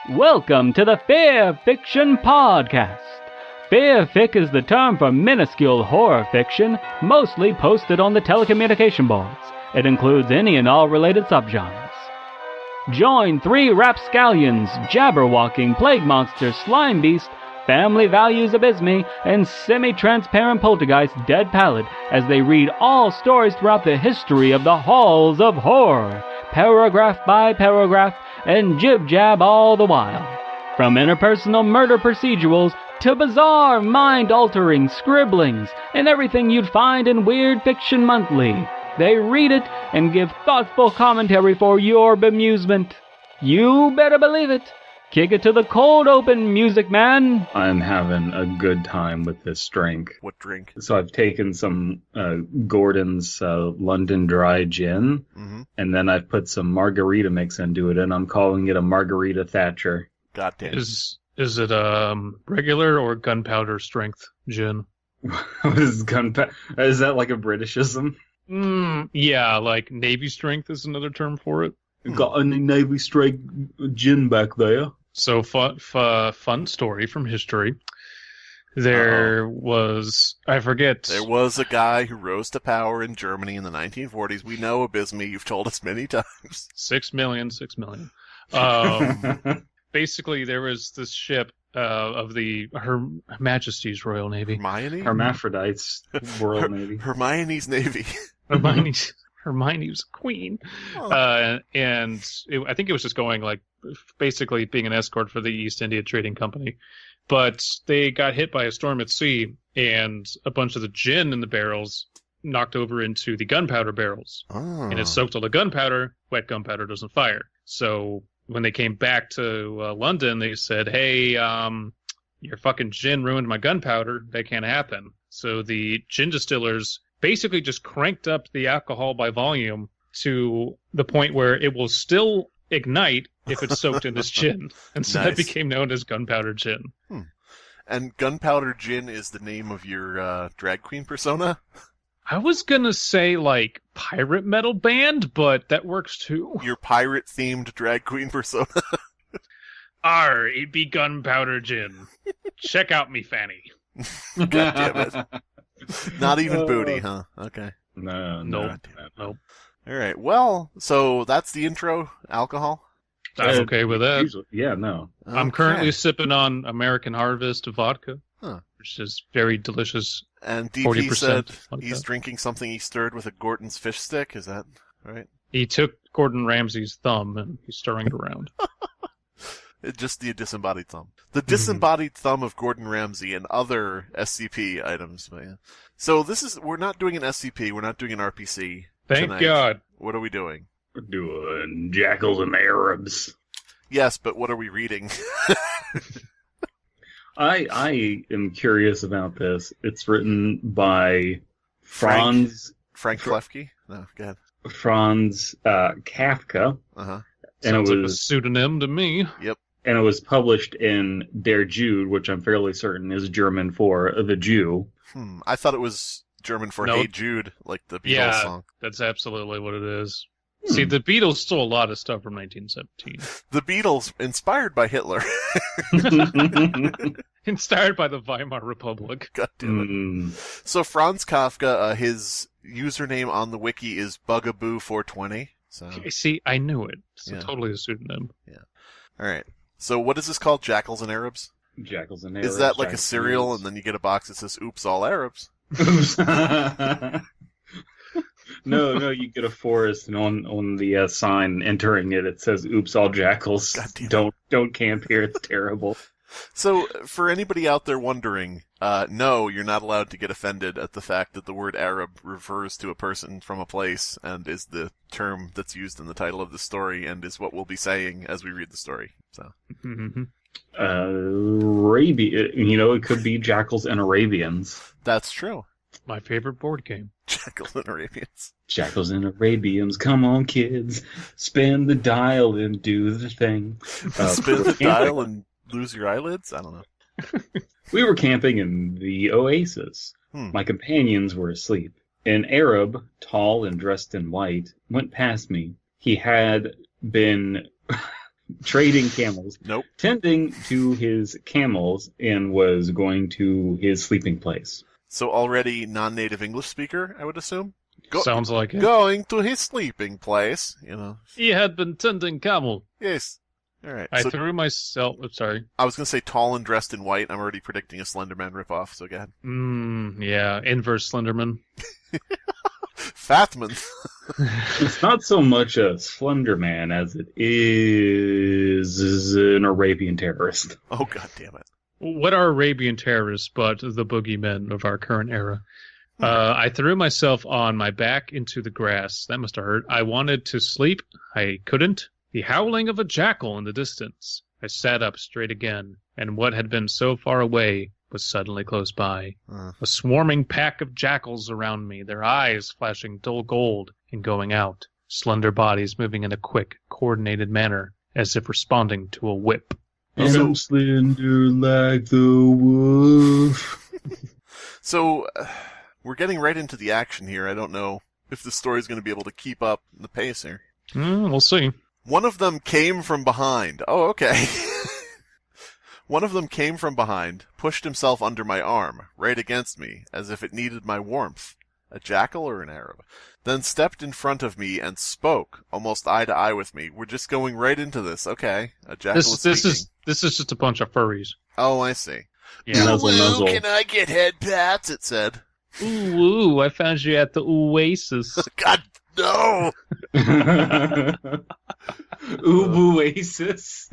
Welcome to the Fearfic Podcast. Fearfic is the term for minuscule horror fiction, mostly posted on the telecommunication boards. It includes any and all related subgenres. Join three rapscallions, jabberwalking plague monster Slimebeast, family values Abysmii, and semi-transparent poltergeist Dead Pallid as they read all stories throughout the history of the halls of horror, paragraph by paragraph, and jib-jab all the while. From interpersonal murder procedurals to bizarre, mind-altering scribblings and everything you'd find in Weird Fiction Monthly, they read it and give thoughtful commentary for your bemusement. You better believe it. Kick it to the cold open, music man. I'm having a good time with this drink. What drink? So I've taken some Gordon's London Dry Gin, and then I've put some margarita mix into it, and I'm calling it a Margarita Thatcher. God damn. Is it regular or gunpowder strength gin? What is gunpowder? Is that like a Britishism? Yeah, like Navy strength is another term for it. Got any Navy strength gin back there? So, fun story from history. There was a guy who rose to power in Germany in the 1940s. We know Abysmii. You've told us many times. 6 million. Basically, there was this ship of Her Majesty's Royal Navy. Hermaphrodites Royal Navy. Hermione's Navy. Hermione was a queen. I think it was just going, like, basically being an escort for the East India Trading Company. But they got hit by a storm at sea, and a bunch of the gin in the barrels knocked over into the gunpowder barrels. Oh. And it soaked all the gunpowder. Wet gunpowder doesn't fire. So when they came back to London, they said, hey, your fucking gin ruined my gunpowder. That can't happen. So the gin distillers basically just cranked up the alcohol by volume to the point where it will still ignite if it's soaked in this gin. And so that became known as gunpowder gin. And gunpowder gin is the name of your drag queen persona? I was going to say, like, pirate metal band, but that works too. Your pirate-themed drag queen persona? It be gunpowder gin. Check out me fanny. God damn it. Not even booty, huh? Okay. Nope. All right. Well, so that's the intro. Alcohol. I'm okay with that. Yeah, no. I'm currently sipping on American Harvest vodka, which is very delicious. And DP said vodka. He's drinking something he stirred with a Gordon's fish stick. Is that right? He took Gordon Ramsay's thumb and he's stirring it around. Just the disembodied thumb. The disembodied thumb of Gordon Ramsay and other SCP items. Man. So we're not doing an SCP, we're not doing an RPC. Thank tonight. God. What are we doing? We're doing Jackals and Arabs. Yes, but what are we reading? I am curious about this. It's written by Franz Kafka? No, go ahead. Franz Kafka. Uh-huh. And Sounds it like was a pseudonym to me. Yep. And it was published in Der Jude, which I'm fairly certain is German for the Jew. I thought it was German for Hey Jude, like the Beatles song. That's absolutely what it is. See, the Beatles stole a lot of stuff from 1917. The Beatles, inspired by Hitler. Inspired by the Weimar Republic. God damn it. So Franz Kafka, his username on the wiki is Bugaboo420. So see, I knew it. It's totally a pseudonym. Yeah. All right. So what is this called? Jackals and Arabs? Jackals and Arabs. Is that like a cereal and then you get a box that says "Oops, all Arabs"? Oops. No, you get a forest, and on the sign entering it, it says "Oops, all jackals." Don't camp here. It's terrible. So, for anybody out there wondering, no, you're not allowed to get offended at the fact that the word Arab refers to a person from a place and is the term that's used in the title of the story and is what we'll be saying as we read the story. So, Arabia, it could be Jackals and Arabians. That's true. My favorite board game. Jackals and Arabians. Jackals and Arabians, come on, kids. Spin the dial and do the thing. Spin the dial and lose your eyelids? I don't know. We were camping in the oasis. My companions were asleep. An Arab, tall and dressed in white, went past me. He had been trading camels. Nope. Tending to his camels and was going to his sleeping place. So already non-native English speaker, I would assume? Sounds like it. Going to his sleeping place, He had been tending camel. Yes. All right. I threw myself... sorry. I was going to say tall and dressed in white. I'm already predicting a Slenderman ripoff, so go ahead. Yeah, inverse Slenderman. Fatman. It's not so much a Slender Man as it is an Arabian terrorist. Oh, God damn it. What are Arabian terrorists but the boogeymen of our current era? I threw myself on my back into the grass. That must have hurt. I wanted to sleep. I couldn't. The howling of a jackal in the distance. I sat up straight again, and what had been so far away was suddenly close by. A swarming pack of jackals around me, their eyes flashing dull gold and going out, slender bodies moving in a quick, coordinated manner, as if responding to a whip. I'm slender like the wolf. So, we're getting right into the action here. I don't know if the story's going to be able to keep up the pace here. We'll see. One of them came from behind. Oh, okay. One of them came from behind, pushed himself under my arm, right against me, as if it needed my warmth. A jackal or an Arab? Then stepped in front of me and spoke, almost eye to eye with me. We're just going right into this. Okay. A jackal is speaking. This is just a bunch of furries. Oh, I see. Yeah. Nuzzle. Can I get head pats? It said. Ooh, I found you at the Oasis. God, no! Oasis.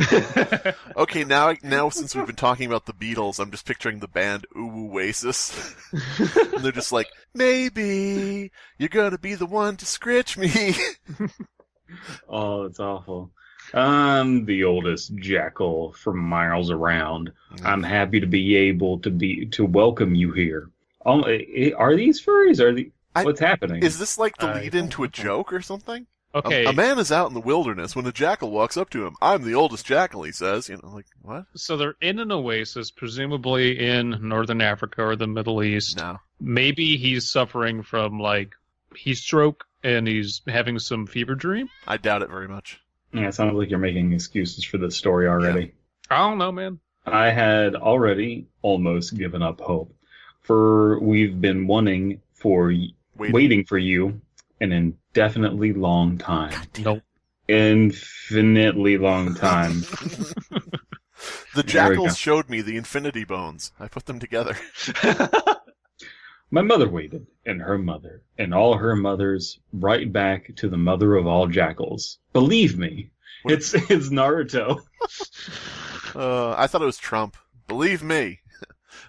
Okay, now since we've been talking about the Beatles, I'm just picturing the band Oasis. And they're just like, maybe you're gonna be the one to scritch me. Oh, it's awful. I'm the oldest jackal from miles around. I'm happy to be able to welcome you here. Are these furries? What's happening? Is this like the lead into a joke or something? Okay. A man is out in the wilderness when a jackal walks up to him. I'm the oldest jackal, he says. Like, what? So they're in an oasis, presumably in northern Africa or the Middle East. No. Maybe he's suffering from, heat stroke and he's having some fever dream? I doubt it very much. Yeah, it sounds like you're making excuses for this story already. Yeah. I don't know, man. I had already almost given up hope. For we've been waiting for you an indefinitely long time. Nope. Infinitely long time. The jackals showed me the infinity bones. I put them together. My mother waited, and her mother, and all her mothers, right back to the mother of all jackals. Believe me, it's Naruto. I thought it was Trump. Believe me.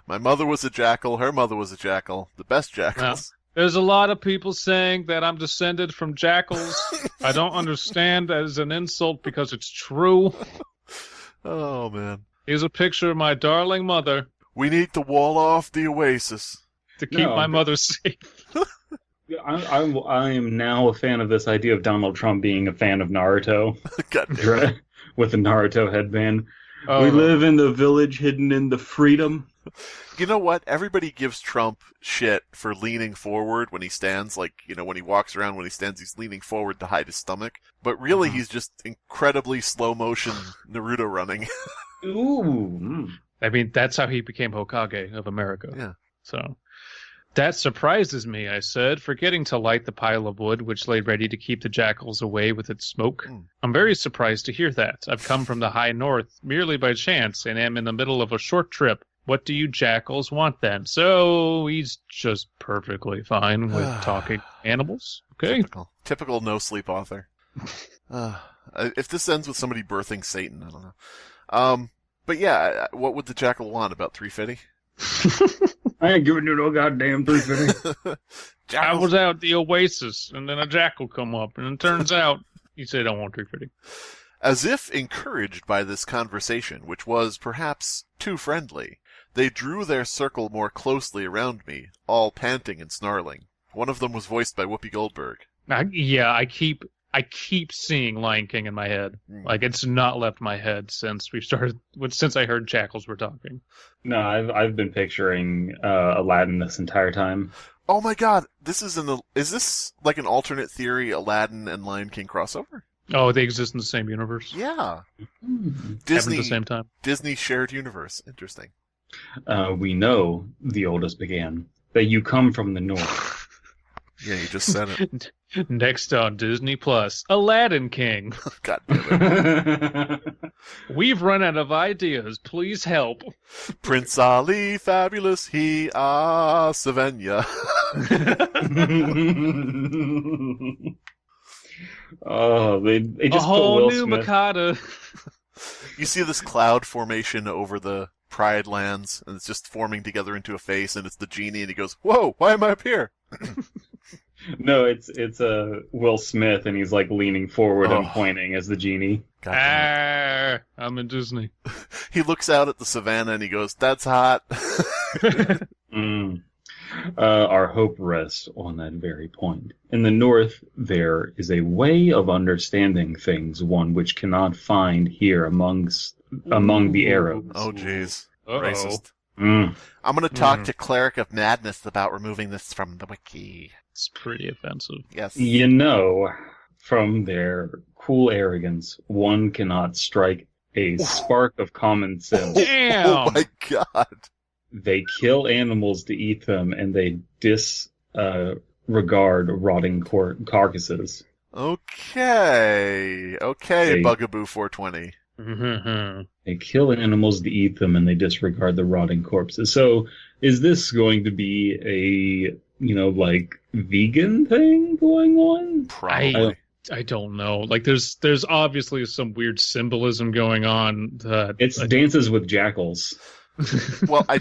My mother was a jackal, her mother was a jackal. The best jackals. There's a lot of people saying that I'm descended from jackals. I don't understand that as an insult because it's true. Oh, man. Here's a picture of my darling mother. We need to wall off the oasis. To keep my mother safe. I am now a fan of this idea of Donald Trump being a fan of Naruto. With a Naruto headband. We live in the village hidden in the freedom. You know what? Everybody gives Trump shit for leaning forward when he stands. When he walks around, when he stands, he's leaning forward to hide his stomach. But really, he's just incredibly slow motion Naruto running. Ooh. I mean, that's how he became Hokage of America. Yeah. So, that surprises me, I said, forgetting to light the pile of wood which lay ready to keep the jackals away with its smoke. I'm very surprised to hear that. I've come from the high north merely by chance and am in the middle of a short trip. What do you jackals want then? So he's just perfectly fine with talking animals. Okay. Typical no-sleep author. If this ends with somebody birthing Satan, I don't know. But yeah, what would the jackal want? About 350? I ain't giving you no goddamn 350. I was out at the oasis, and then a jackal come up, and it turns out he said I want 350. As if encouraged by this conversation, which was perhaps too friendly, they drew their circle more closely around me, all panting and snarling. One of them was voiced by Whoopi Goldberg. I keep seeing Lion King in my head. It's not left my head since I heard jackals were talking. No, I've been picturing Aladdin this entire time. Oh my god, is this like an alternate theory Aladdin and Lion King crossover? Oh, they exist in the same universe? Yeah. Happen Disney, at the same time? Disney shared universe. Interesting. We know the oldest began, that you come from the north. Yeah, you just said it. Next on Disney Plus, Aladdin King. God damn it. We've run out of ideas. Please help. Prince Ali, fabulous, he Savannah. Oh, they A just put whole Will new Smith. Mikado. You see this cloud formation over the Pride lands, and it's just forming together into a face, and it's the genie, and he goes, "Whoa, why am I up here?" No, it's Will Smith, and he's like leaning forward and Oh. pointing as the genie. God damn it. I'm in Disney. He looks out at the savannah, and he goes, "That's hot." Mm. Our hope rests on that very point. In the north, there is a way of understanding things, one which cannot find here among the Arabs. Oh, jeez. Uh-oh. Racist. Mm. I'm going to talk to Cleric of Madness about removing this from the wiki. It's pretty offensive. Yes. You know, from their cool arrogance, one cannot strike a spark of common sense. Damn! Oh my god. They kill animals to eat them, and they disregard rotting carcasses. Okay. Okay, They- Bugaboo 420. Mm-hmm. They kill animals to eat them, and they disregard the rotting corpses. So, is this going to be a, like, vegan thing going on? Probably. I don't know. Like, there's obviously some weird symbolism going on. That It's Dances with Jackals. Well, I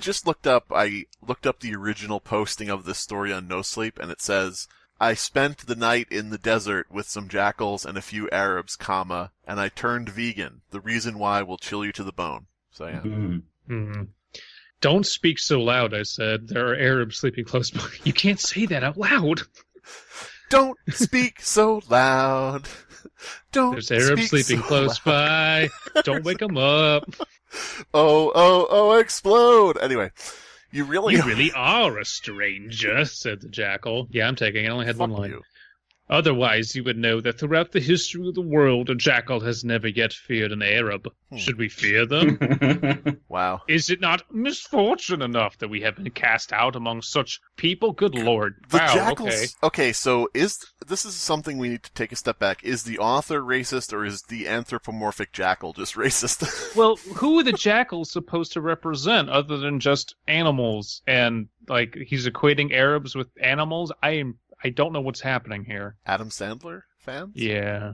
looked up the original posting of this story on No Sleep, and it says, "I spent the night in the desert with some jackals and a few Arabs, comma, and I turned vegan. The reason why will chill you to the bone." So yeah. Mm. Hmm. Don't speak so loud, I said. There are Arabs sleeping close by. You can't say that out loud. Don't speak so loud. Don't There's Arabs speak sleeping so close loud. by. Don't wake them up. Oh, explode! Anyway, you really are a stranger, said the jackal. Yeah, I'm taking it. I only had one Fuck line. you. Otherwise, you would know that throughout the history of the world, a jackal has never yet feared an Arab. Should we fear them? Wow. Is it not misfortune enough that we have been cast out among such people? Good lord. The Wow, jackals. okay. Okay, so this is something we need to take a step back. Is the author racist, or is the anthropomorphic jackal just racist? Well, who are the jackals supposed to represent other than just animals? And, like, he's equating Arabs with animals? I don't know what's happening here. Adam Sandler fans? Yeah.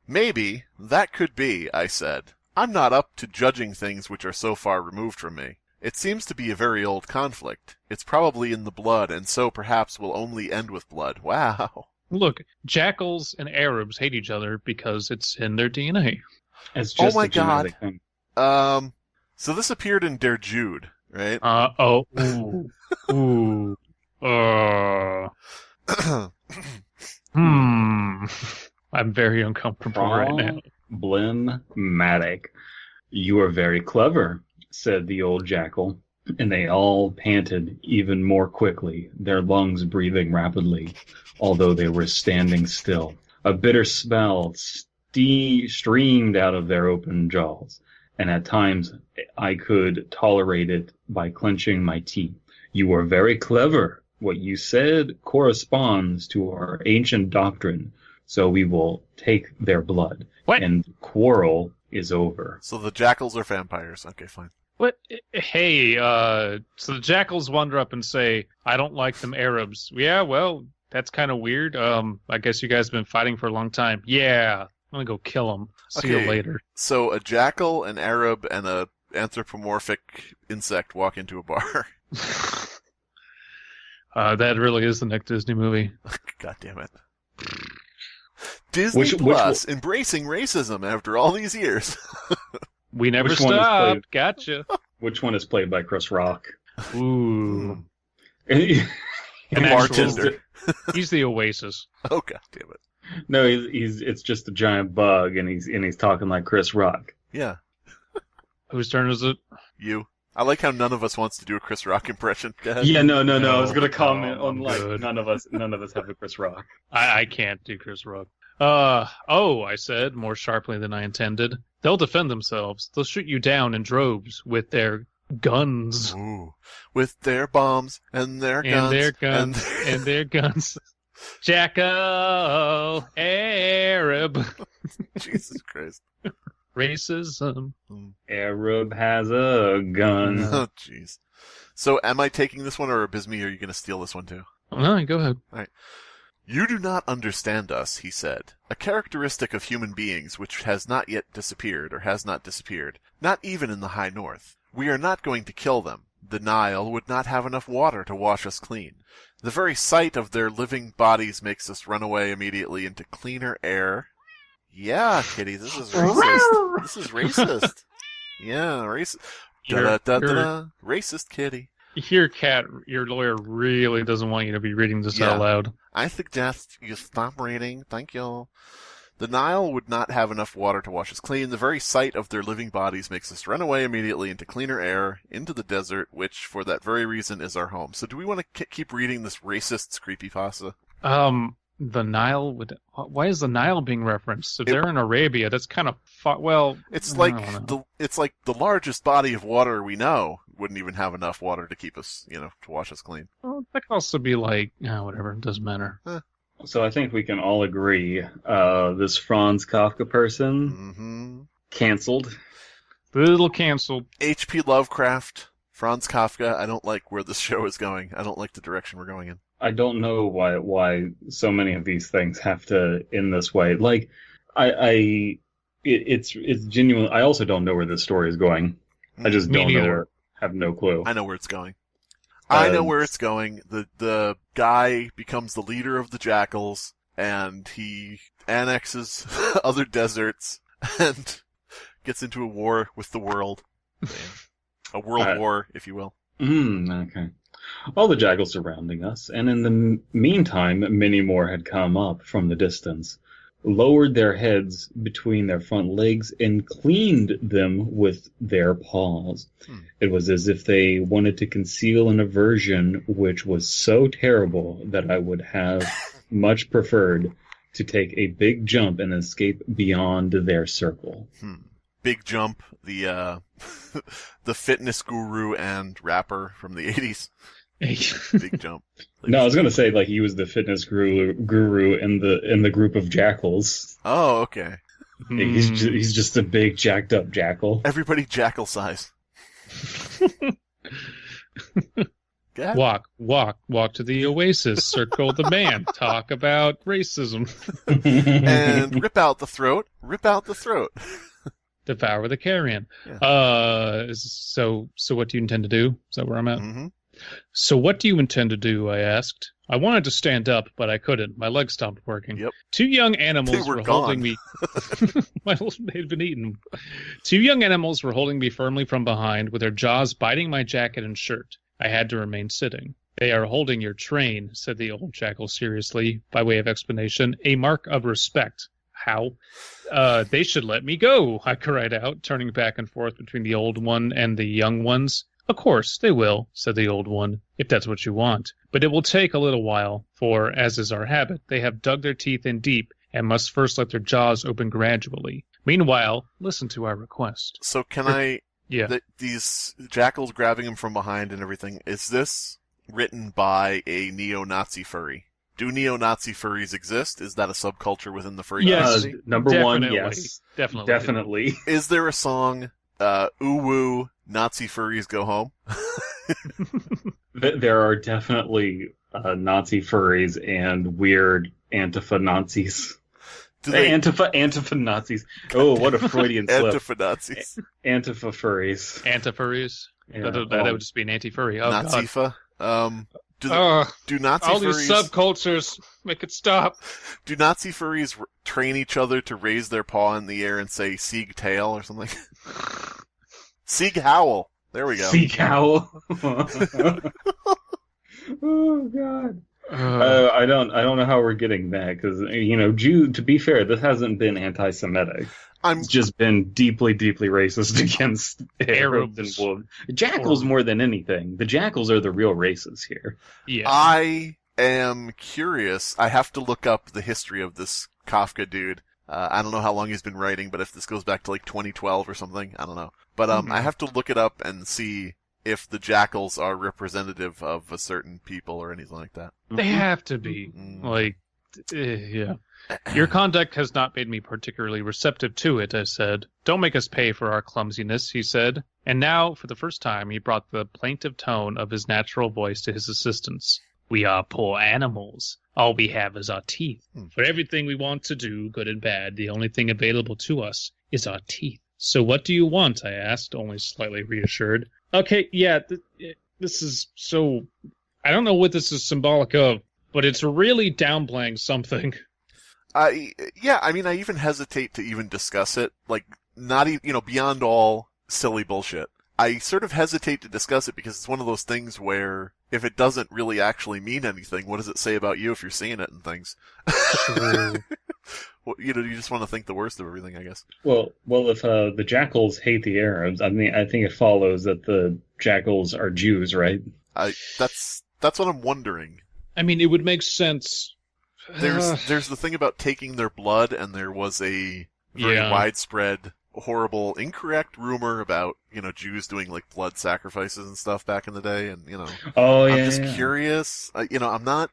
Maybe that could be, I said. I'm not up to judging things which are so far removed from me. It seems to be a very old conflict. It's probably in the blood, and so perhaps will only end with blood. Wow. Look, jackals and Arabs hate each other because it's in their DNA. It's just Oh my a genetic God. thing. So this appeared in Der Jude, right? Ooh. I'm very uncomfortable right now. Problematic. You are very clever, said the old jackal, and they all panted even more quickly, their lungs breathing rapidly, although they were standing still. A bitter smell streamed out of their open jaws, and at times I could tolerate it by clenching my teeth. You are very clever. What you said corresponds to our ancient doctrine, so we will take their blood. What? And the quarrel is over. So the jackals are vampires. Okay, fine. What? Hey, so the jackals wander up and say, I don't like them Arabs. Yeah, well, that's kind of weird. I guess you guys have been fighting for a long time. Yeah, I'm gonna go kill them. See you Okay. later. So a jackal, an Arab, and a anthropomorphic insect walk into a bar. That really is the next Disney movie. God damn it. Disney Which Plus, embracing racism after all these years. We never Which one is stopped. played? Gotcha. Which one is played by Chris Rock? Ooh. No, An Bartender. He's the Oasis. Oh, god damn it. he's it's just a giant bug, and he's talking like Chris Rock. Yeah, Whose turn is it? you. I like how none of us wants to do a Chris Rock impression. Go ahead. Yeah, no. I was No, gonna comment no, on I'm like good. none of us have a Chris Rock. I can't do Chris Rock. I said, more sharply than I intended. They'll defend themselves. They'll shoot you down in droves with their guns. Ooh. With their bombs and their guns. And their guns. Jackal, Arab. Jesus Christ. Racism. Arab has a gun. Oh, jeez. So, am I taking this one, or Abysmii, are you going to steal this one too? No, go ahead. All right. You do not understand us, he said. A characteristic of human beings which has not yet disappeared, or has not disappeared, not even in the high north. We are not going to kill them. The Nile would not have enough water to wash us clean. The very sight of their living bodies makes us run away immediately into cleaner air. Yeah, Kitty, this is racist. This is racist. Yeah, racist. Da-da-da-da-da. Racist, Kitty. Your lawyer really doesn't want you to be reading this out loud. I suggest you stop reading. Thank you. The Nile would not have enough water to wash us clean. The very sight of their living bodies makes us run away immediately into cleaner air, into the desert, which, for that very reason, is our home. So do we want to keep reading this racist creepypasta? The Nile would... Why is the Nile being referenced? If they're in Arabia, that's kind of... It's like the largest body of water we know wouldn't even have enough water to keep us, to wash us clean. Well, that could also be like... whatever, it doesn't matter. So I think we can all agree, this Franz Kafka person, canceled. Little canceled. H.P. Lovecraft, Franz Kafka, I don't like where this show is going. I don't like the direction we're going in. I don't know why so many of these things have to end this way. Like, it's genuine. I also don't know where this story is going. I just don't know. Have no clue. I know where it's going. I know where it's going. The guy becomes the leader of the Jackals, and he annexes other deserts and gets into a war with the world. A world war, if you will. Okay. All the Jackals surrounding us, and in the meantime, many more had come up from the distance, lowered their heads between their front legs, and cleaned them with their paws. It was as if they wanted to conceal an aversion which was so terrible that I would have much preferred to take a big jump and escape beyond their circle. Big Jump, the the fitness guru and rapper from the 80s. Big Jump. No, I was gonna say he was the fitness guru in the group of jackals. Oh, okay. He's just a big jacked up jackal. Everybody jackal size. Walk to the oasis, circle the man, talk about racism. And rip out the throat. Devour the carrion. Yeah. So what do you intend to do? Is that where I'm at? Mm-hmm. So what do you intend to do, I asked. I wanted to stand up, but I couldn't. My legs stopped working. Yep. Two young animals were holding me. They'd been eaten. Two young animals were holding me firmly from behind, with their jaws biting my jacket and shirt. I had to remain sitting. They are holding your train, said the old jackal seriously, by way of explanation. A mark of respect. How? They should let me go, I cried out, turning back and forth between the old one and the young ones. Of course, they will, said the old one, if that's what you want. But it will take a little while, for, as is our habit, they have dug their teeth in deep and must first let their jaws open gradually. Meanwhile, listen to our request. So can I... Yeah. These jackals grabbing him from behind and everything, is this written by a neo-Nazi furry? Do neo-Nazi furries exist? Is that a subculture within the furry community? Number one, yes. Definitely. Is there a song, ooh-woo, Nazi furries go home? There are definitely Nazi furries and weird Antifa Nazis. Antifa Nazis. Oh, what a Freudian slip. Antifa Nazis. Antifa furries. Antifurries? Yeah. That would just be an anti-furry. Oh, Nazifa? God. Do Nazi all furries... these subcultures, make it stop. Do Nazi furries train each other to raise their paw in the air and say Sieg Tail or something? Sieg Howl. There we go. Sieg Howl. Oh, God. I don't know how we're getting that, because, to be fair, this hasn't been anti-Semitic. It's just been deeply, deeply racist against Arabs and wolves. Jackals more than anything. The jackals are the real races here. Yeah. I am curious. I have to look up the history of this Kafka dude. I don't know how long he's been writing, but if this goes back to like 2012 or something, I don't know. But I have to look it up and see if the Jackals are representative of a certain people or anything like that. They have to be. Yeah. Your conduct has not made me particularly receptive to it, I said. Don't make us pay for our clumsiness, he said. And now, for the first time, he brought the plaintive tone of his natural voice to his assistants. We are poor animals. All we have is our teeth. For everything we want to do, good and bad, the only thing available to us is our teeth. So what do you want? I asked, only slightly reassured. Okay, yeah, this is so... I don't know what this is symbolic of, but it's really downplaying something. Yeah, I mean, I even hesitate to even discuss it. Like, not even, beyond all silly bullshit. I sort of hesitate to discuss it because it's one of those things where if it doesn't really actually mean anything, what does it say about you if you're seeing it and things? Well, you just want to think the worst of everything, I guess. Well, if the Jackals hate the Arabs, I mean, I think it follows that the Jackals are Jews, right? That's what I'm wondering. I mean, it would make sense. There's the thing about taking their blood, and there was a very widespread, horrible, incorrect rumor about, Jews doing, like, blood sacrifices and stuff back in the day, and, I'm just curious. I'm not...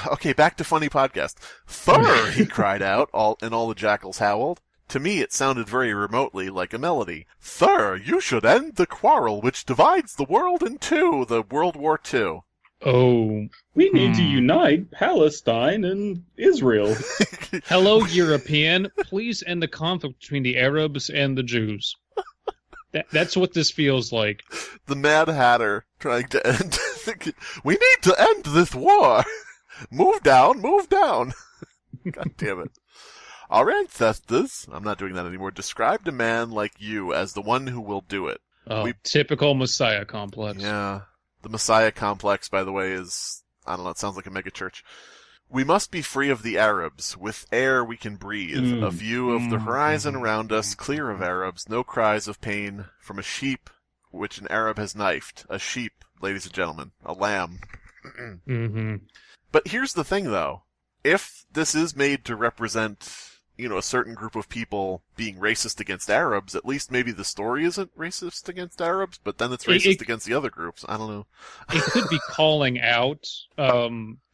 Okay, back to funny podcast. Thur, he cried out, and all the Jackals howled. To me, it sounded very remotely like a melody. Thur, you should end the quarrel which divides the world in two, the World War II. Oh. We need to unite Palestine and Israel. Hello, European. Please end the conflict between the Arabs and the Jews. That's what this feels like. The Mad Hatter trying to end... We need to end this war! Move down, move down! God damn it. Our ancestors, I'm not doing that anymore, described a man like you as the one who will do it. Oh, typical Messiah complex. Yeah. The Messiah complex, by the way, is... I don't know, it sounds like a megachurch. We must be free of the Arabs. With air we can breathe. A view of the horizon around us, clear of Arabs. No cries of pain from a sheep which an Arab has knifed. A sheep, ladies and gentlemen. A lamb. But here's the thing, though. If this is made to represent, a certain group of people being racist against Arabs, at least maybe the story isn't racist against Arabs, but then it's racist against the other groups. I don't know. It could be calling out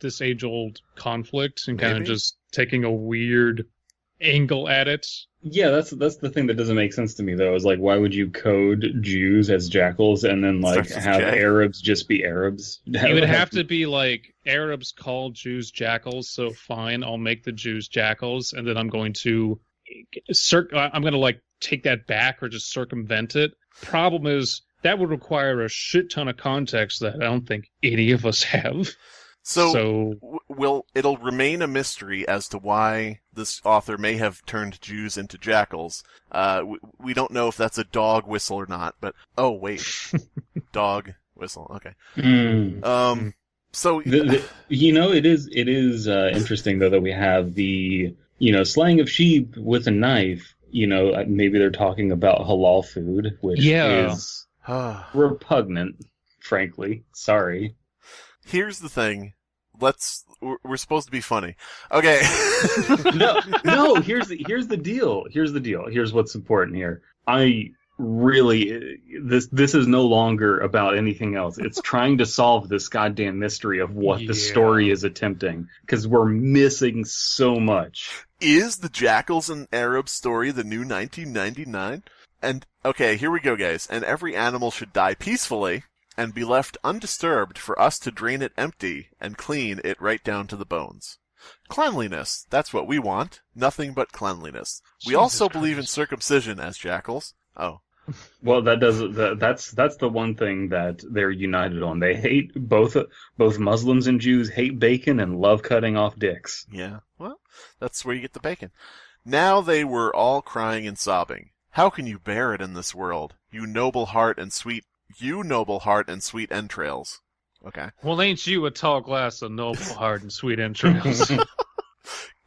this age-old conflict and kind of just taking a weird angle at it. Yeah, that's the thing that doesn't make sense to me, though, is like, why would you code Jews as jackals and then, like, have Arabs just be Arabs? It would have to be, like, Arabs call Jews jackals, so fine, I'll make the Jews jackals, and then I'm going to, take that back or just circumvent it. Problem is, that would require a shit ton of context that I don't think any of us have. So it'll remain a mystery as to why this author may have turned Jews into jackals. We don't know if that's a dog whistle or not, but oh wait, dog whistle. Okay. So it is interesting though that we have the slaying of sheep with a knife. Maybe they're talking about halal food, which is repugnant. Frankly, sorry. Here's the thing. We're supposed to be funny. Okay. No, here's the deal. Here's what's important here. This is no longer about anything else. It's trying to solve this goddamn mystery of what the story is attempting, because we're missing so much. Is the Jackals and Arab story the new 1999? And, okay, here we go, guys. And every animal should die peacefully and be left undisturbed for us to drain it empty and clean it right down to the bones. Cleanliness, that's what we want. Nothing but cleanliness. We also believe in circumcision as jackals. Oh. Well, that's the one thing that they're united on. They hate both Muslims and Jews hate bacon and love cutting off dicks. Yeah, well, that's where you get the bacon. Now they were all crying and sobbing. How can you bear it in this world, you noble heart and sweet entrails? Okay. Well, ain't you a tall glass of noble heart and sweet entrails?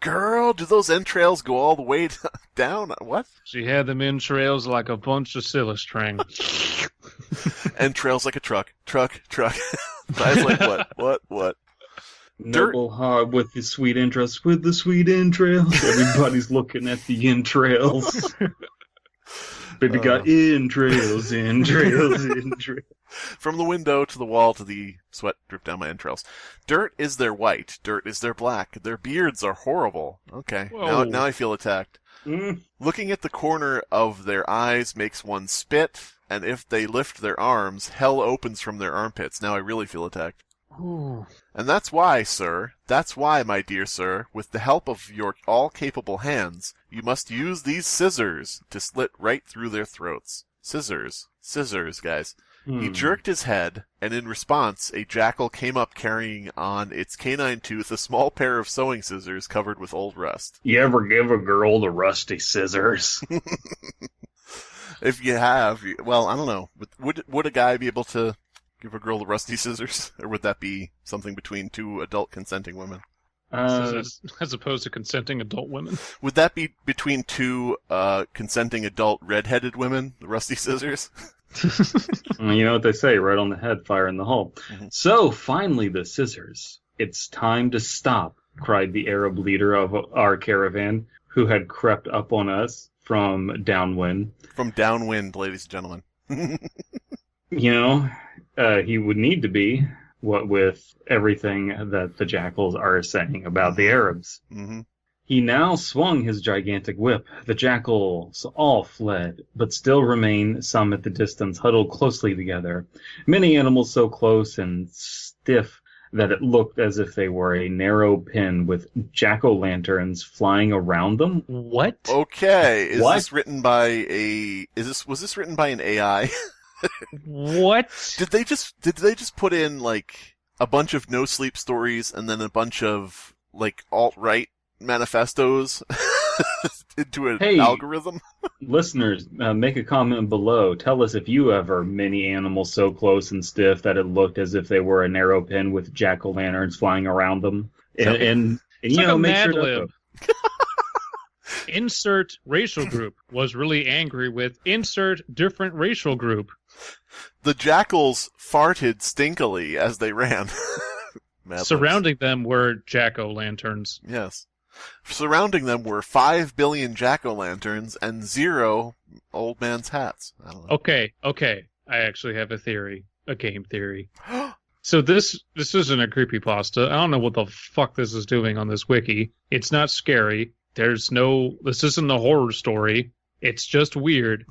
Girl, do those entrails go all the way down? What? She had them entrails like a bunch of silly string. Entrails like a truck. Thighs like what? Noble heart with the sweet entrails, with the sweet entrails. Everybody's looking at the entrails. Baby got entrails. From the window to the wall to the sweat drip down my entrails. Dirt is their white. Dirt is their black. Their beards are horrible. Okay, now I feel attacked. Looking at the corner of their eyes makes one spit, and if they lift their arms, hell opens from their armpits. Now I really feel attacked. Ooh. And that's why, my dear sir, with the help of your all-capable hands, you must use these scissors to slit right through their throats. Scissors, guys. He jerked his head, and in response, a jackal came up carrying on its canine tooth a small pair of sewing scissors covered with old rust. You ever give a girl the rusty scissors? If you have, well, I don't know. Would a guy be able to give a girl the rusty scissors? Or would that be something between two adult consenting women? As opposed to consenting adult women? Would that be between two consenting adult redheaded women, the rusty scissors? You know what they say, right on the head, fire in the hole. So, finally, the scissors. It's time to stop, cried the Arab leader of our caravan, who had crept up on us from downwind. From downwind, ladies and gentlemen. You know, he would need to be, what with everything that the Jackals are saying about the Arabs. He now swung his gigantic whip. The Jackals all fled, but still remain some at the distance, huddled closely together. Many animals so close and stiff that it looked as if they were a narrow pin with jack-o'-lanterns flying around them. What? Okay, was this written by an AI? What? Did they just put in like a bunch of no sleep stories and then a bunch of like alt-right manifestos into an algorithm? Listeners, make a comment below. Tell us if you ever many animals so close and stiff that it looked as if they were a narrow pin with jack-o'-lanterns flying around them. And you know, make sure to insert racial group was really angry with insert different racial group. The jackals farted stinkily as they ran. Surrounding them were jack-o'-lanterns. Yes. Surrounding them were 5 billion jack-o'-lanterns and 0 old man's hats. I don't know. Okay. I actually have a theory. A game theory. So this isn't a creepypasta. I don't know what the fuck this is doing on this wiki. It's not scary. This isn't a horror story. It's just weird.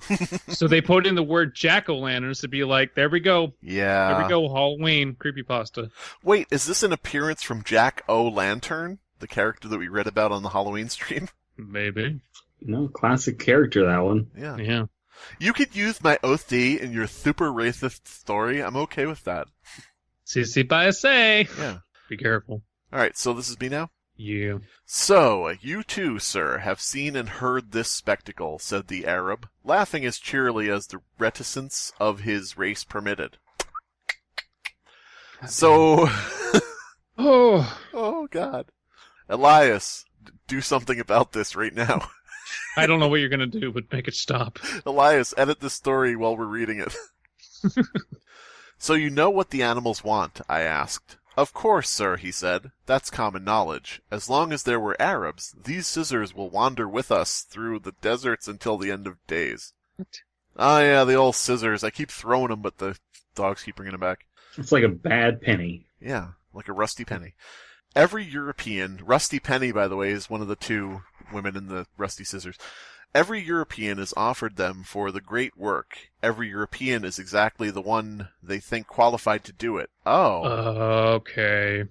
So they put in the word jack-o'-lanterns to be like, there we go. Yeah. There we go, Halloween creepypasta. Wait, is this an appearance from Jack-o'-lantern? The character that we read about on the Halloween stream? Maybe. No, classic character, that one. Yeah. You could use my OD in your super racist story. I'm okay with that. Si by say. Yeah. Be careful. Alright, so this is me now? Yeah. So, you too, sir, have seen and heard this spectacle, said the Arab, laughing as cheerily as the reticence of his race permitted. So... Oh, God. Elias, do something about this right now. I don't know what you're going to do, but make it stop. Elias, edit the story while we're reading it. So you know what the animals want, I asked. Of course, sir, he said. That's common knowledge. As long as there were Arabs, these scissors will wander with us through the deserts until the end of days. What? Oh, yeah, the old scissors. I keep throwing them, but the dogs keep bringing them back. It's like a bad penny. Yeah, like a rusty penny. Every European, Rusty Penny, by the way, is one of the two women in the Rusty Scissors. Every European is offered them for the great work. Every European is exactly the one they think qualified to do it. Oh. Okay.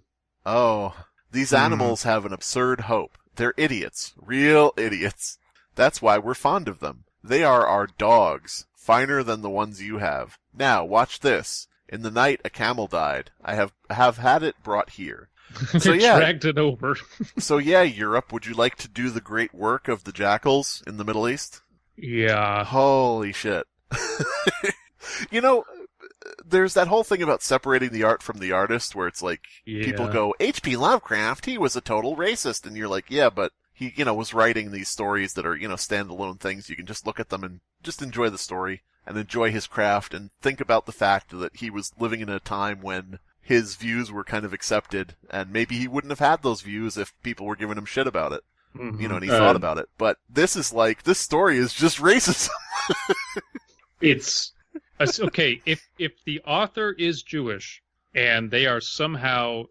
Oh. These animals have an absurd hope. They're idiots. Real idiots. That's why we're fond of them. They are our dogs. Finer than the ones you have. Now, watch this. In the night, a camel died. I have had it brought here. So yeah, dragged it over. So yeah, Europe, would you like to do the great work of the Jackals in the Middle East? Yeah. Holy shit. You know, there's that whole thing about separating the art from the artist, where it's like, people go, H.P. Lovecraft, he was a total racist, and you're like, yeah, but he, was writing these stories that are, standalone things. You can just look at them and just enjoy the story, and enjoy his craft, and think about the fact that he was living in a time when his views were kind of accepted, and maybe he wouldn't have had those views if people were giving him shit about it. Mm-hmm. And he thought about it. But this story is just racism. It's okay. If the author is Jewish and they are somehow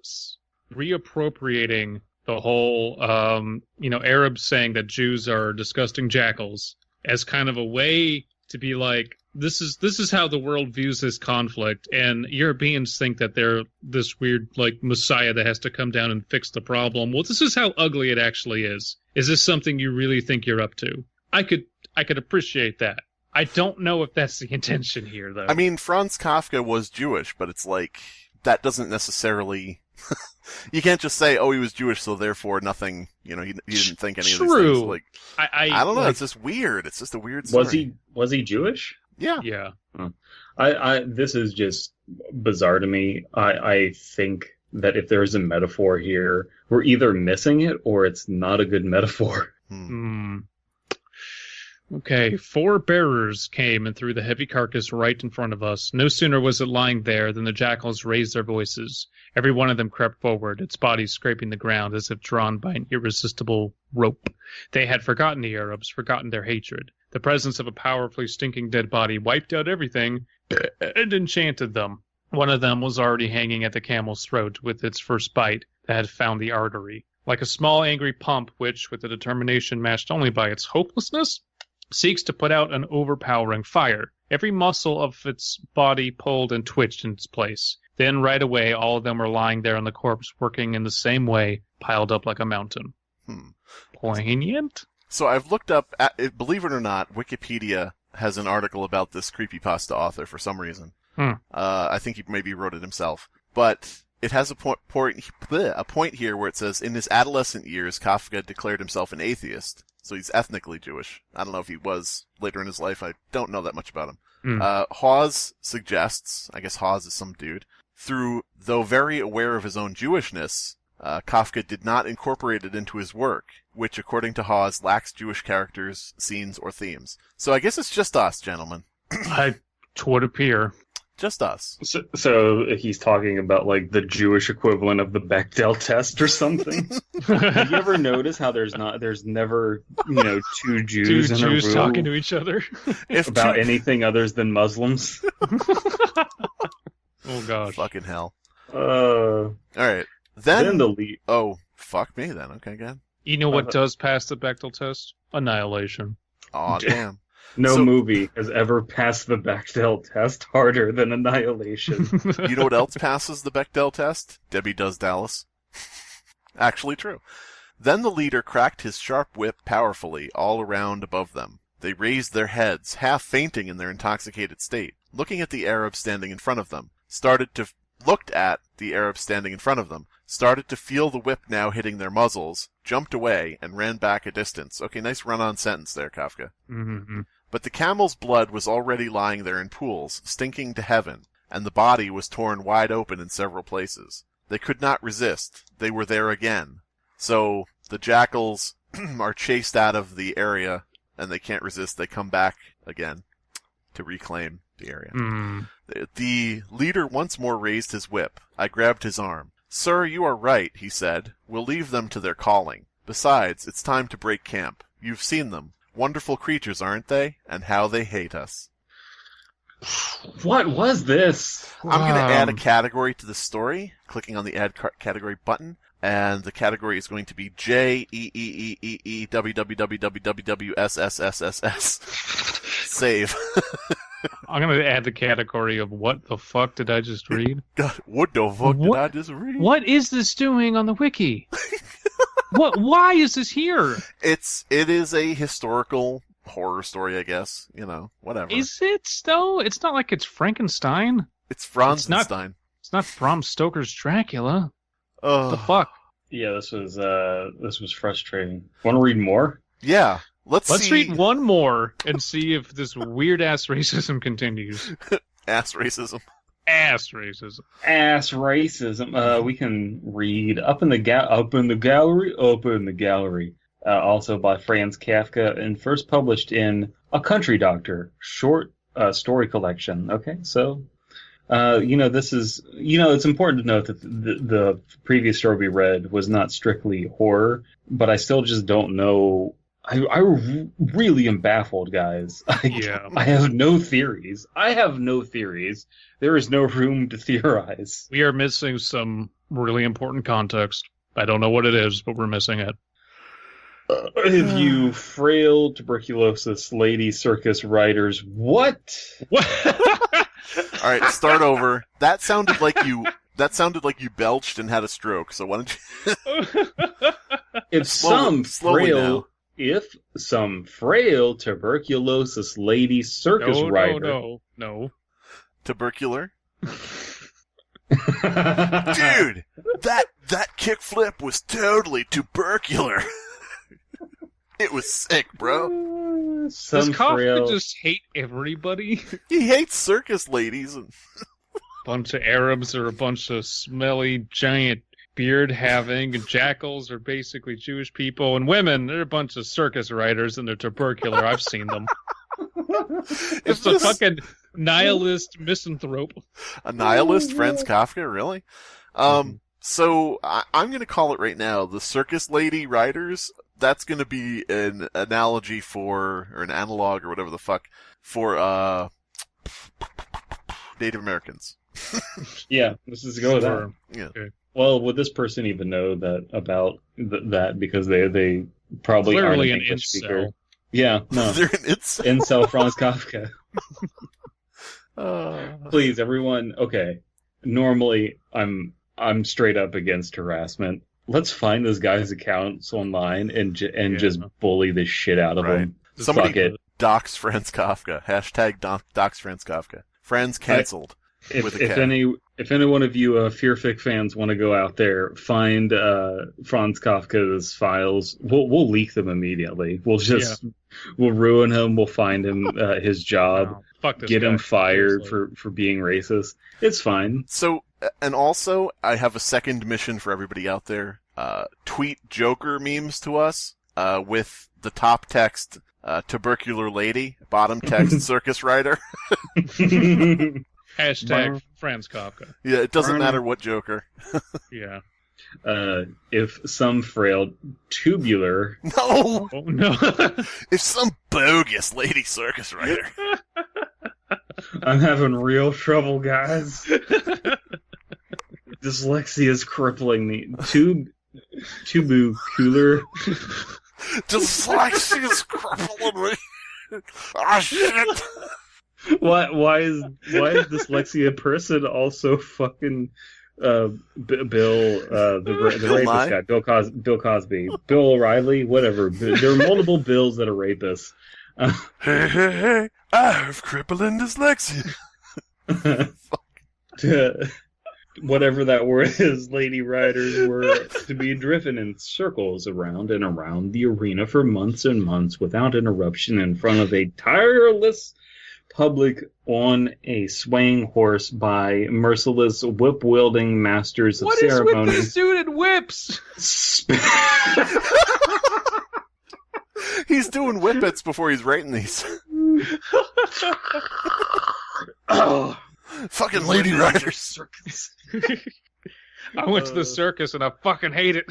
reappropriating the whole, Arabs saying that Jews are disgusting jackals as kind of a way to be like, this is how the world views this conflict, and Europeans think that they're this weird like messiah that has to come down and fix the problem. Well, this is how ugly it actually is. Is this something you really think you're up to? I could appreciate that. I don't know if that's the intention here, though. I mean, Franz Kafka was Jewish, but it's like, that doesn't necessarily... You can't just say, oh, he was Jewish, so therefore nothing, he didn't think any of these things. Like, I don't know, it's just weird. It's just a weird story. Was he Jewish? Yeah. Yeah. This is just bizarre to me. I think that if there is a metaphor here, we're either missing it or it's not a good metaphor. Okay, 4 bearers came and threw the heavy carcass right in front of us. No sooner was it lying there than the jackals raised their voices. Every one of them crept forward, its body scraping the ground as if drawn by an irresistible rope. They had forgotten the Arabs, forgotten their hatred. The presence of a powerfully stinking dead body wiped out everything and enchanted them. One of them was already hanging at the camel's throat with its first bite that had found the artery. Like a small angry pump which, with a determination matched only by its hopelessness, seeks to put out an overpowering fire. Every muscle of its body pulled and twitched in its place. Then, right away, all of them were lying there on the corpse, working in the same way, piled up like a mountain. Poignant? So I've looked up, believe it or not, Wikipedia has an article about this Creepypasta author for some reason. I think he maybe wrote it himself. But it has a point here where it says, in his adolescent years, Kafka declared himself an atheist. So he's ethnically Jewish. I don't know if he was later in his life. I don't know that much about him. Hawes suggests, I guess Hawes is some dude, though very aware of his own Jewishness, Kafka did not incorporate it into his work, which, according to Hawes, lacks Jewish characters, scenes, or themes. So I guess it's just us, gentlemen. It would appear. Just us. So he's talking about like the Jewish equivalent of the Bechdel test or something. Have you ever noticed how there's never, two Jews in a room talking to each other about anything other than Muslims? Oh gosh. Fucking hell. All right. Then the lead. Oh, fuck me then. Okay, good. You know what does pass the Bechdel test? Annihilation. Aw, damn. No movie has ever passed the Bechdel test harder than Annihilation. You know what else passes the Bechdel test? Debbie Does Dallas. Actually true. Then the leader cracked his sharp whip powerfully all around above them. They raised their heads, half fainting in their intoxicated state, looking at the Arab standing in front of them. Looked at the Arab standing in front of them, started to feel the whip now hitting their muzzles, jumped away, and ran back a distance. Okay, nice run-on sentence there, Kafka. Mm-hmm. But the camel's blood was already lying there in pools, stinking to heaven, and the body was torn wide open in several places. They could not resist. They were there again. So the jackals are chased out of the area, and they can't resist. They come back again to reclaim the area. The leader once more raised his whip. I grabbed his arm. Sir, you are right, he said. We'll leave them to their calling. Besides, it's time to break camp. You've seen them. Wonderful creatures, aren't they? And how they hate us. What was this? I'm going to add a category to the story, clicking on the add category button, and the category is going to be JEEEEEWWWWWSSSSS. Save. I'm going to add the category of what the fuck did I just read? God, what the fuck did I just read? What is this doing on the wiki? Why is this here? It is a historical horror story, I guess. Whatever. Is it, though? It's not like it's Frankenstein. It's Frankenstein. It's not Bram Stoker's Dracula. What the fuck? Yeah, this was frustrating. Want to read more? Yeah. Let's read one more and see if this weird-ass racism continues. Ass racism. Ass racism. Ass racism. We can read Up in the Gallery, also by Franz Kafka, and first published in A Country Doctor, short story collection. Okay, so This is, it's important to note that the previous story we read was not strictly horror, but I still just don't know. I really am baffled, guys. I have no theories. There is no room to theorize. We are missing some really important context. I don't know what it is, but we're missing it. If you frail tuberculosis lady circus riders, what? All right, start over. That sounded like you belched and had a stroke. So why don't you? If some frail tuberculosis lady circus rider, no, tubercular. Dude, that kickflip was totally tubercular. It was sick, bro. Does Kafka just hate everybody? He hates circus ladies. Bunch of Arabs are a bunch of smelly, giant, beard-having, and jackals are basically Jewish people, and women, they're a bunch of circus riders, and they're tubercular. I've seen them. It's a fucking nihilist misanthrope. A nihilist? Franz Kafka? Really? So I'm going to call it right now. The circus lady riders, that's going to be an analogy or an analog or whatever the fuck for Native Americans. Yeah, let's just go with that. Yeah. Okay. Well, would this person even know that about that because they probably Clearly aren't an an English incel. speaker? Yeah, no. They're an incel. Incel Franz Kafka. Please, everyone. Okay. Normally, I'm straight up against harassment. Let's find this guy's accounts online and just bully the shit out of him. Somebody Fuck it. dox Franz Kafka. Hashtag dox Franz Kafka. Franz cancelled. If any one of you Fearfic fans want to go out there, find Franz Kafka's files, we'll leak them immediately. We'll ruin him. We'll find him his job. Wow. Fuck this get guy. him fired Seriously. for being racist. It's fine. So, and also, I have a second mission for everybody out there. Tweet Joker memes to us with the top text, tubercular lady, bottom text, circus rider. Hashtag Franz Kafka. Yeah, it doesn't matter what Joker. Yeah. If some frail tubular... No! Oh, no. If some bogus lady circus rider. I'm having real trouble, guys. Dyslexia is crippling me. Tubular. Dyslexia is crippling me. Ah, shit. Why is dyslexia person also fucking Bill the rapist guy, Bill Cosby, Bill O'Reilly, whatever. There are multiple Bills that are rapists. Hey, I have crippling dyslexia. Whatever that word is, lady riders were to be driven in circles around and around the arena for months and months without interruption in front of a tireless public on a swaying horse by merciless whip-wielding masters of ceremonies. What is with this dude and whips? He's doing whippets before he's writing these. Oh, fucking lady riders. Circus. I went to the circus and I fucking hate it.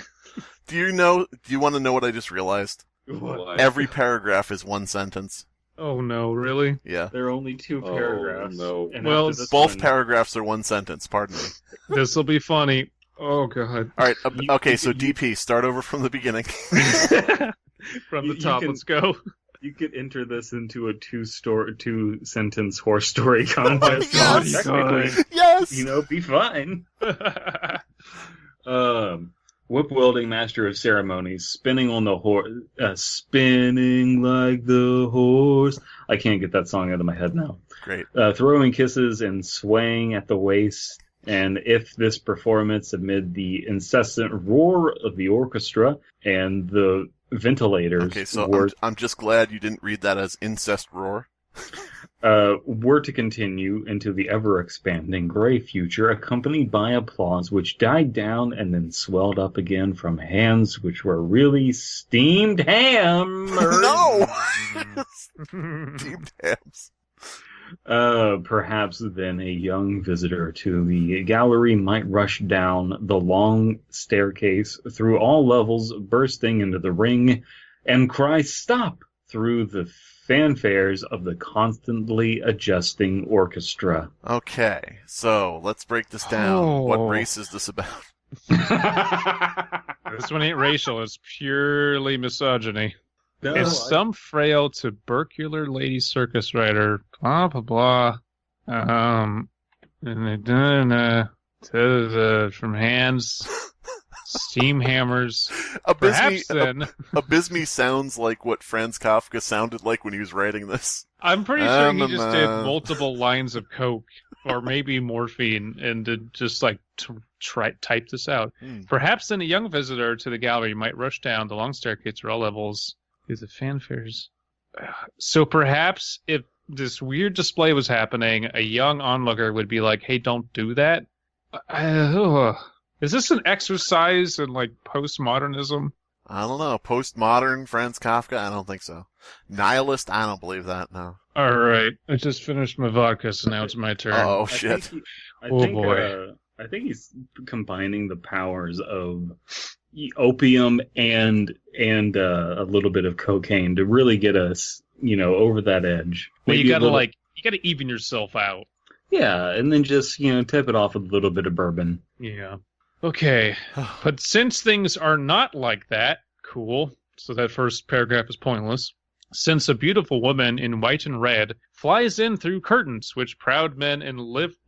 Do you want to know what I just realized? What? Every paragraph is one sentence. Oh no, really? Yeah. There are only 2 paragraphs. No. And Well, after this Both one- paragraphs are one sentence, pardon me. This'll be funny. Oh god. Alright, okay, so DP, start over from the beginning. From the You top, can- let's go. You could enter this into a 2-sentence horse story contest. Yes! Technically, Yes! be fine. Whip-wielding master of ceremonies, spinning on the horse, spinning like the horse. I can't get that song out of my head now. Great. Throwing kisses and swaying at the waist. And if this performance amid the incessant roar of the orchestra and the ventilators Okay, so were I'm just glad you didn't read that as incest roar. were to continue into the ever-expanding gray future, accompanied by applause which died down and then swelled up again from hands which were really steamed hammers. No! Steamed hams. Perhaps then a young visitor to the gallery might rush down the long staircase through all levels, bursting into the ring, and cry "Stop!" through the fanfares of the constantly adjusting orchestra. Okay, so let's break this down. What race is this about? This one ain't racial. It's purely misogyny. No, It's some frail tubercular lady circus rider. Blah blah blah. From hands, steam hammers. Perhaps then. Abysmii sounds like what Franz Kafka sounded like when he was writing this. I'm pretty sure he just did multiple lines of coke or maybe morphine and did just like type this out. Perhaps then a young visitor to the gallery might rush down the long staircase through all levels through the fanfares. So perhaps if this weird display was happening, a young onlooker would be like, "Hey, don't do that." Is this an exercise in like postmodernism? I don't know. Postmodern Franz Kafka? I don't think so. Nihilist? I don't believe that, no. All right. I just finished my vodka, so now it's my turn. Oh, shit. I think he's combining the powers of opium and a little bit of cocaine to really get us, over that edge. Well, you gotta even yourself out. Yeah, and then just, tip it off with a little bit of bourbon. Yeah. Okay. But since things are not like that, cool. So that first paragraph is pointless. Since a beautiful woman in white and red flies in through curtains, which proud men in livery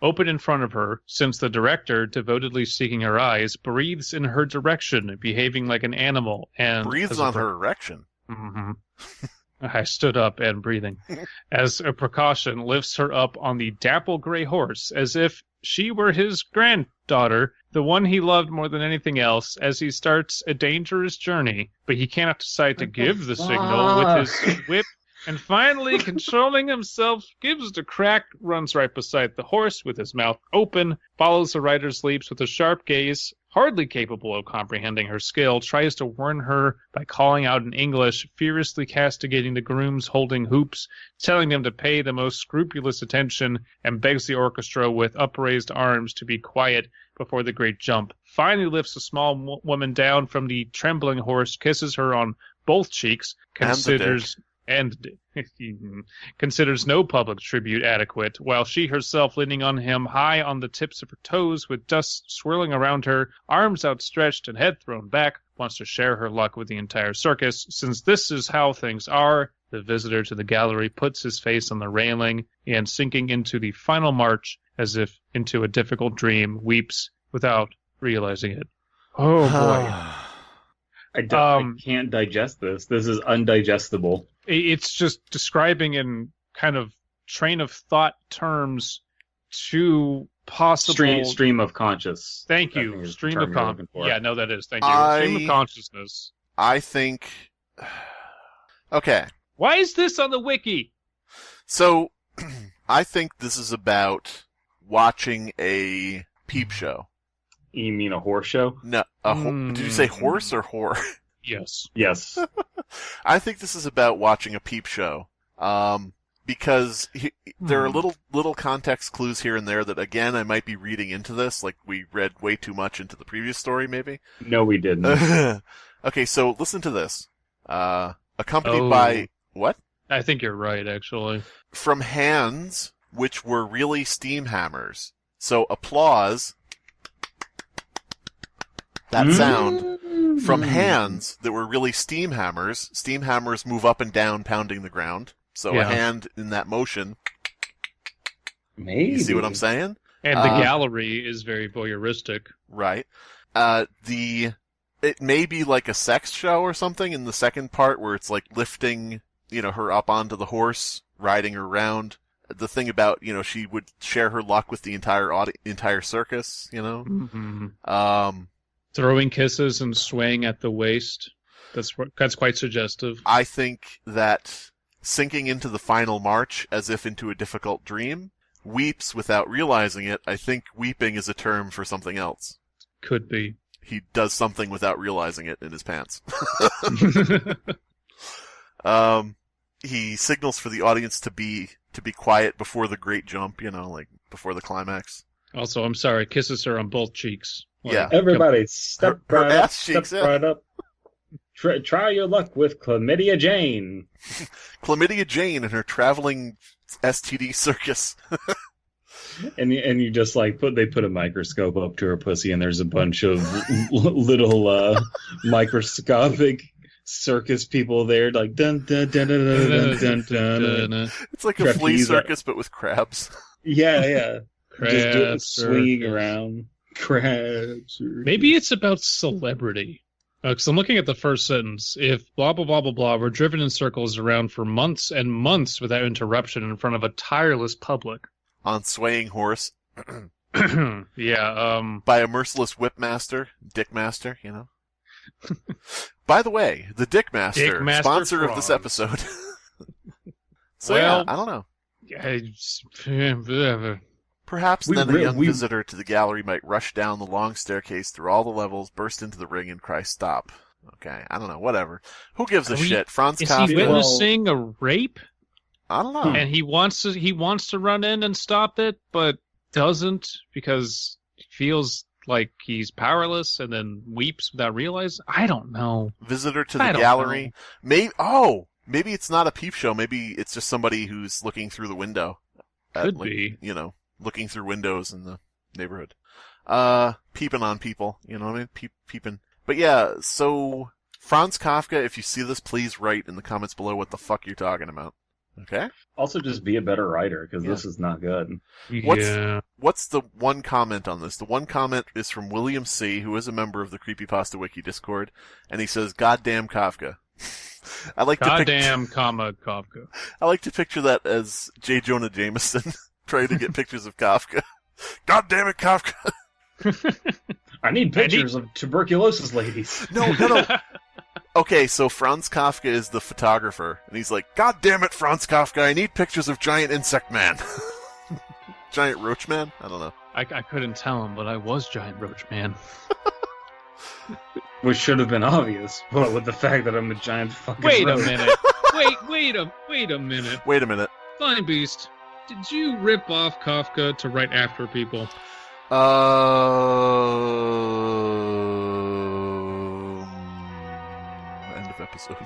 open in front of her, since the director, devotedly seeking her eyes, breathes in her direction, behaving like an animal, and breathes on her erection. Mm-hmm. I stood up and breathing. As a precaution, lifts her up on the dapple gray horse, as if she were his granddaughter, the one he loved more than anything else, as he starts a dangerous journey, but he cannot decide to give the signal with his whip. And finally, controlling himself, gives the crack, runs right beside the horse with his mouth open, follows the rider's leaps with a sharp gaze, hardly capable of comprehending her skill, tries to warn her by calling out in English, furiously castigating the grooms holding hoops, telling them to pay the most scrupulous attention, and begs the orchestra with upraised arms to be quiet before the great jump. Finally lifts a small woman down from the trembling horse, kisses her on both cheeks, considers no public tribute adequate, while she herself leaning on him high on the tips of her toes with dust swirling around her, arms outstretched and head thrown back, wants to share her luck with the entire circus. Since this is how things are, the visitor to the gallery puts his face on the railing and, sinking into the final march as if into a difficult dream, weeps without realizing it. Oh boy. I can't digest this. This is undigestible. It's just describing in kind of train of thought terms to possible stream of conscious. Thank you. Stream of consciousness. Yeah, no, that is. Thank you. Stream of consciousness. I think. Okay. Why is this on the wiki? So, I think this is about watching a peep show. You mean a horse show? No. Did you say horse or whore? Yes. Yes. I think this is about watching a peep show. Because there are little context clues here and there that, again, I might be reading into this, like we read way too much into the previous story, maybe. No, we didn't. Okay, so listen to this. Accompanied by... What? I think you're right, actually. From hands, which were really steam hammers. So applause... That sound from hands that were really steam hammers. Steam hammers move up and down, pounding the ground. So a hand in that motion. Maybe. You see what I'm saying? And the gallery is very voyeuristic. Right. It may be like a sex show or something in the second part where it's like lifting, her up onto the horse, riding her around. The thing about, she would share her luck with the entire circus, Mm-hmm. Throwing kisses and swaying at the waist. That's quite suggestive. I think that sinking into the final march as if into a difficult dream, weeps without realizing it. I think weeping is a term for something else. Could be. He does something without realizing it in his pants. he signals for the audience to be quiet before the great jump, like before the climax. Also, I'm sorry, kisses her on both cheeks. Yeah. Everybody, step her right up, ass step cheeks, yeah. right up. Try your luck with Chlamydia Jane. Chlamydia Jane and her traveling STD circus. And you just like they put a microscope up to her pussy, and there's a bunch of little microscopic circus people there, like dun dun dun dun dun dun dun. dun. It's like a flea circus, but with crabs. Yeah. Crabs just doing swinging circus. around. Crabs. Maybe it's about celebrity. Because I'm looking at the first sentence. If blah, blah, blah, blah, blah, we're driven in circles around for months and months without interruption in front of a tireless public. On swaying horse. Yeah, By a merciless whipmaster, Dickmaster, By the way, the Dickmaster, Dickmaster sponsor of Frog. this episode. So Well- I don't know. Yeah, Perhaps We then a re- young we- visitor to the gallery might rush down the long staircase through all the levels, burst into the ring, and cry, "Stop." Okay, I don't know, whatever. Who gives a shit? Franz is he Kafka? witnessing a rape? I don't know. And he wants to run in and stop it, but doesn't because he feels like he's powerless and then weeps without realizing. I don't know. Visitor to the I don't gallery. Maybe it's not a peep show. Maybe it's just somebody who's looking through the window. Could be. Looking through windows in the neighborhood. Peeping on people, you know what I mean? Peeping. But yeah, so Franz Kafka, if you see this, please write in the comments below what the fuck you're talking about. Okay? Also, just be a better writer, because this is not good. What's the one comment on this? The one comment is from William C., who is a member of the Creepypasta Wiki Discord, and he says, "Goddamn Kafka." Goddamn, Kafka. I like to picture that as J. Jonah Jameson trying to get pictures of Kafka. God damn it, Kafka! I need pictures of tuberculosis ladies. No. Okay, so Franz Kafka is the photographer, and he's like, "God damn it, Franz Kafka, I need pictures of giant insect man." Giant roach man? I don't know. I couldn't tell him, but I was Giant Roach Man. Which should have been obvious, but with the fact that I'm a giant fucking Wait a roach. minute. Wait a minute. Wait a minute. Slimebeast, did you rip off Kafka to write after people? End of episode.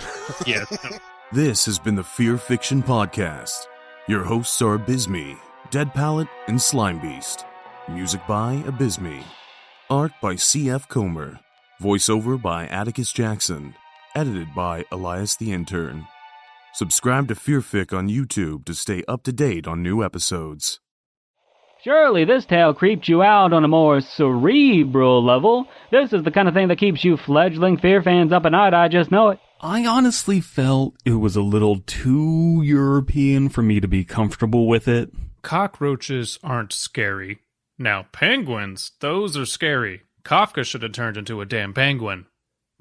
Yes. No. This has been the Fear Fiction Podcast. Your hosts are Abysmii, Dead Palette, and Slimebeast. Music by Abysmii. Art by C.F. Comer. Voiceover by Atticus Jackson. Edited by Elias the Intern. Subscribe to Fearfic on YouTube to stay up to date on new episodes. Surely this tale creeped you out on a more cerebral level. This is the kind of thing that keeps you fledgling Fear fans up at night, I just know it. I honestly felt it was a little too European for me to be comfortable with it. Cockroaches aren't scary. Now, penguins, those are scary. Kafka should have turned into a damn penguin.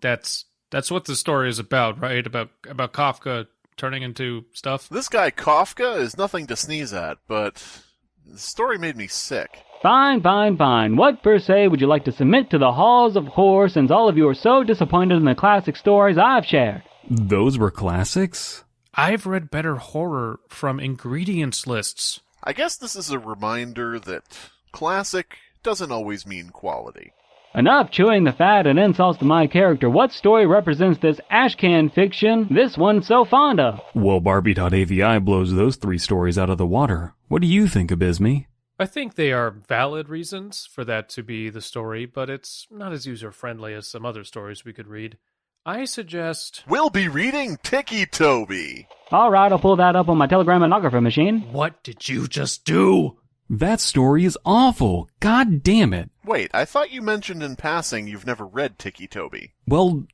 That's what the story is about, right? About Kafka turning into stuff. This guy Kafka is nothing to sneeze at, but the story made me sick. Fine. What per se would you like to submit to the halls of horror since all of you are so disappointed in the classic stories I've shared? Those were classics? I've read better horror from ingredients lists. I guess this is a reminder that classic doesn't always mean quality. Enough chewing the fat and insults to my character. What story represents this ashcan fiction this one's so fond of? Well, Barbie.avi blows those 3 stories out of the water. What do you think, Abysmii? I think they are valid reasons for that to be the story, but it's not as user-friendly as some other stories we could read. I suggest... We'll be reading Tiki Toby. Alright, I'll pull that up on my Telegram anographer machine. What did you just do? That story is awful. God damn it. Wait, I thought you mentioned in passing you've never read Tiki Toby. Well,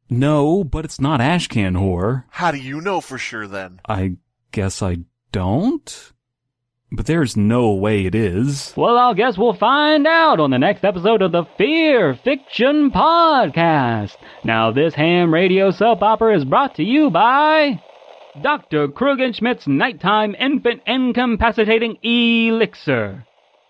no, but it's not ashcan horror. How do you know for sure then? I guess I don't? But there's no way it is. Well, I guess we'll find out on the next episode of the Fear Fiction Podcast. Now, this ham radio soap opera is brought to you by Dr. Krugenschmidt's Nighttime Infant Incapacitating Elixir.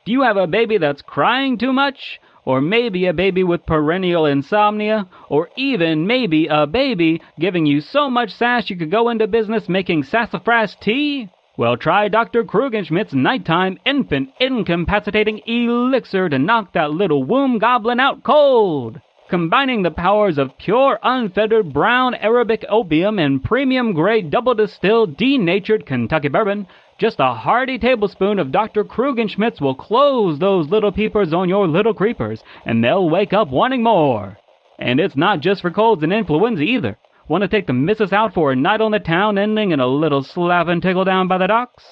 Do you have a baby that's crying too much? or maybe a baby with perennial insomnia, or even maybe a baby giving you so much sass you could go into business making sassafras tea? Well, try Dr. Krugenschmidt's nighttime infant incapacitating elixir to knock that little womb goblin out cold. Combining the powers of pure, unfettered brown Arabic opium and premium-grade double-distilled, denatured Kentucky bourbon, just a hearty tablespoon of Dr. Krugenschmidt's will close those little peepers on your little creepers, and they'll wake up wanting more. And it's not just for colds and influenza either. Want to take the missus out for a night on the town ending in a little slap and tickle down by the docks?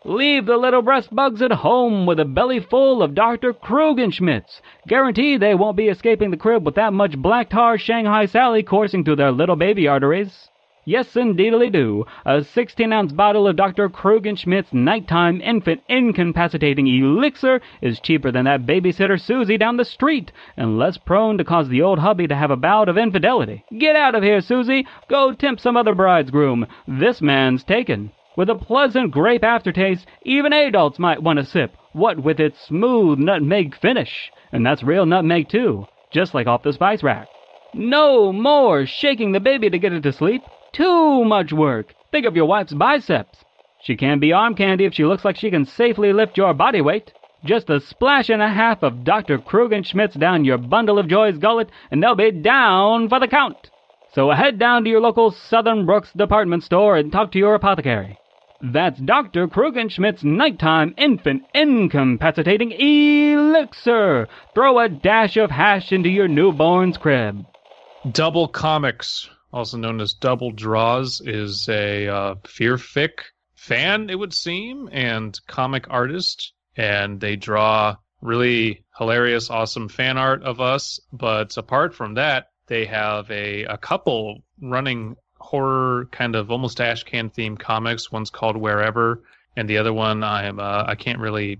Leave the little breast bugs at home with a belly full of Dr. Krugenschmidt's. Guarantee they won't be escaping the crib with that much black tar Shanghai Sally coursing through their little baby arteries. Yes, indeedly do. A 16-ounce bottle of Dr. Krugenschmidt's nighttime infant incapacitating elixir is cheaper than that babysitter Susie down the street, and less prone to cause the old hubby to have a bout of infidelity. Get out of here, Susie. Go tempt some other bride's groom. This man's taken. With a pleasant grape aftertaste, even adults might want a sip, what with its smooth nutmeg finish. And that's real nutmeg, too, just like off the spice rack. No more shaking the baby to get it to sleep. Too much work. Think of your wife's biceps. She can't be arm candy if she looks like she can safely lift your body weight. Just a splash and a half of Dr. Krugenschmidt's down your bundle of joy's gullet, and they'll be down for the count. So head down to your local Southern Brooks department store and talk to your apothecary. That's Dr. Krugenschmidt's nighttime infant incapacitating elixir. Throw a dash of hash into your newborn's crib. Double Comics, also known as Double Draws, is a Fearfic fan, it would seem, and comic artist. And they draw really hilarious, awesome fan art of us. But apart from that, they have a couple running horror, kind of almost Ashcan themed comics. One's called Wherever, and the other one I can't really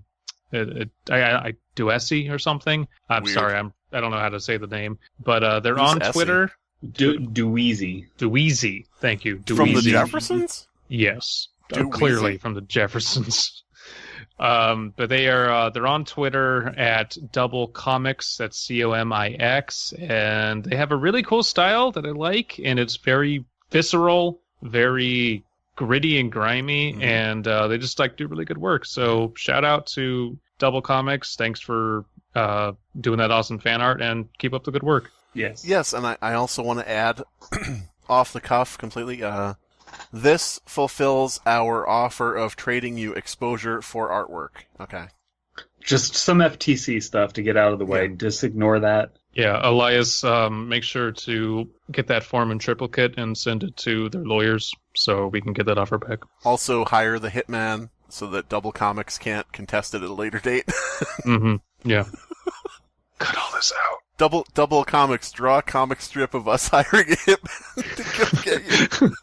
Duesi or something. I'm Weird. sorry, I don't know how to say the name, but they're on Essie? Twitter. Dweezy. Thank you. Dweezy. From the Jeffersons? Yes, Dweezy. clearly from the Jeffersons. But they're on Twitter at Double Comics. That's Comix, and they have a really cool style that I like, and it's very visceral, very gritty and grimy, and they just do really good work. So shout out to Double Comics. Thanks for doing that awesome fan art, and keep up the good work. Yes, and I also want to add, off the cuff completely, this fulfills our offer of trading you exposure for artwork. Okay. Just some FTC stuff to get out of the way. Yeah. Just ignore that. Yeah, Elias, make sure to get that form in triplicate and send it to their lawyers so we can get that offer back. Also, hire the hitman so that Double Comics can't contest it at a later date. Mm-hmm. Yeah. Cut all this out. Double Comics, draw a comic strip of us hiring a hitman to come get you.